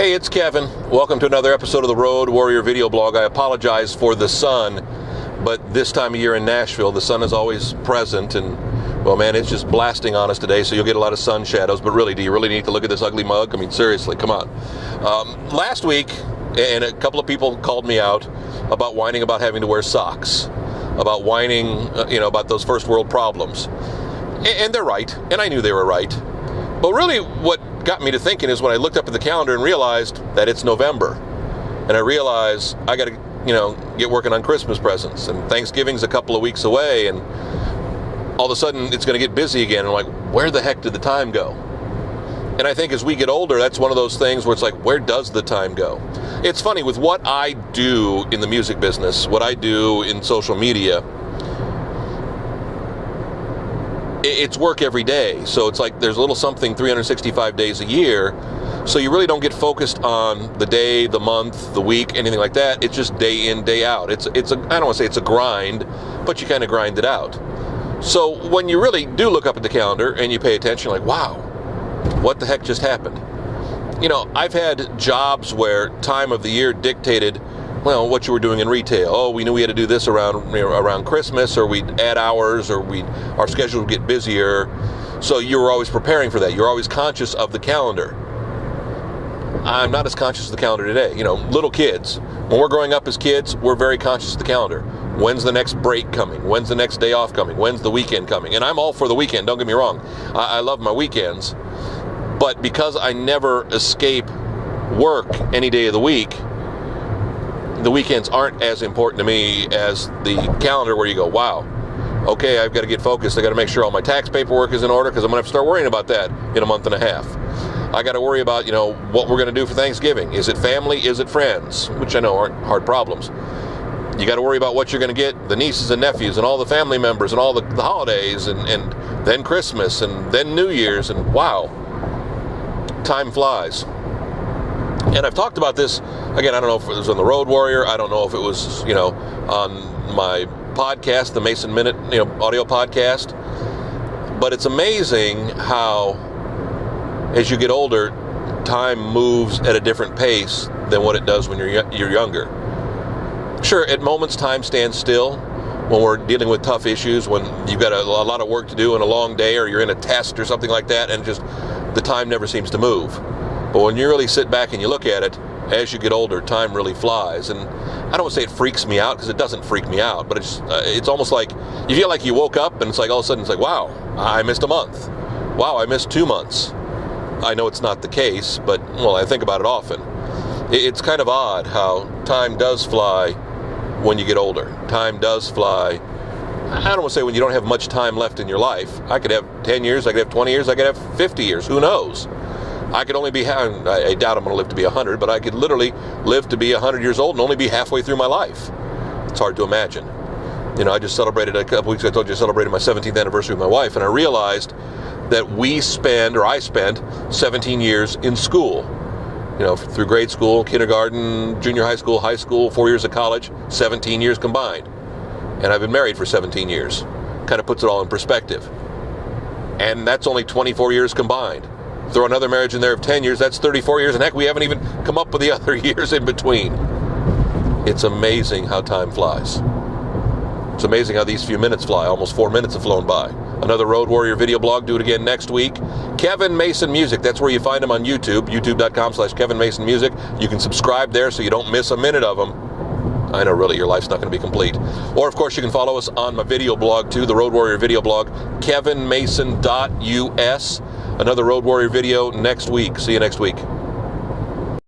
Hey, it's Kevin. Welcome to another episode of the Road Warrior video blog. I apologize for the sun, but this time of year in Nashville, the sun is always present, and well, man, it's just blasting on us today, so you'll get a lot of sun shadows. But really, do you really need to look at this ugly mug? I mean, seriously, come on. Last week, and a couple of people called me out about whining about having to wear socks, about whining, about those first world problems. And they're right, and I knew they were right. But really, what got me to thinking is when I looked up at the calendar and realized that it's November. And I realized I got to, get working on Christmas presents. And Thanksgiving's a couple of weeks away. And all of a sudden, it's going to get busy again. And I'm like, where the heck did the time go? And I think as we get older, that's one of those things where it's like, where does the time go? It's funny, with what I do in the music business, what I do in social media, it's work every day. So it's like there's a little something 365 days a year. So you really don't get focused on the day, the month, the week, anything like that. It's just day in, day out. It's I don't want to say it's a grind, but you kind of grind it out. So when you really do look up at the calendar and you pay attention, like, wow, what the heck just happened? I've had jobs where time of the year dictated, well, what you were doing in retail. Oh, we knew we had to do this around Christmas, or we'd add hours, or our schedule would get busier. So you were always preparing for that. You're always conscious of the calendar. I'm not as conscious of the calendar today. Little kids, when we're growing up as kids, we're very conscious of the calendar. When's the next break coming? When's the next day off coming? When's the weekend coming? And I'm all for the weekend, don't get me wrong. I love my weekends. But because I never escape work any day of the week, the weekends aren't as important to me as the calendar, where you go, wow, okay, I've got to get focused. I got to make sure all my tax paperwork is in order, because I'm going to have to start worrying about that in a month and a half. I got to worry about, what we're going to do for Thanksgiving. Is it family? Is it friends? Which I know aren't hard problems. You got to worry about what you're going to get the nieces and nephews and all the family members and all the holidays, and then Christmas and then New Year's, and wow, time flies. And I've talked about this, again, I don't know if it was on the Road Warrior, I don't know if it was, on my podcast, the Mason Minute, audio podcast. But it's amazing how, as you get older, time moves at a different pace than what it does when you're younger. Sure, at moments time stands still when we're dealing with tough issues, when you've got a lot of work to do in a long day, or you're in a test or something like that, and just the time never seems to move. But when you really sit back and you look at it, as you get older, time really flies. And I don't want to say it freaks me out, because it doesn't freak me out, but it's almost like you feel like you woke up and it's like all of a sudden it's like, wow, I missed a month. Wow, I missed 2 months. I know it's not the case, but, well, I think about it often. It's kind of odd how time does fly when you get older. Time does fly. I don't want to say when you don't have much time left in your life. I could have 10 years, I could have 20 years, I could have 50 years, who knows? I could only be, I doubt I'm going to live to be 100, but I could literally live to be 100 years old and only be halfway through my life. It's hard to imagine. I just celebrated, a couple weeks ago, I told you I celebrated my 17th anniversary with my wife, and I realized that I spent 17 years in school. Through grade school, kindergarten, junior high school, 4 years of college, 17 years combined. And I've been married for 17 years. Kind of puts it all in perspective. And that's only 24 years combined. Throw another marriage in there of 10 years, that's 34 years, and heck, we haven't even come up with the other years in between. It's amazing how time flies. It's amazing how these few minutes fly. Almost 4 minutes have flown by. Another Road Warrior video blog. Do it again next week. Kevin Mason Music. That's where you find him on YouTube. YouTube.com/Kevin Mason Music. You can subscribe there so you don't miss a minute of them. I know, really, your life's not going to be complete. Or, of course, you can follow us on my video blog, too, the Road Warrior video blog, kevinmason.us. Another Road Warrior video next week. See you next week.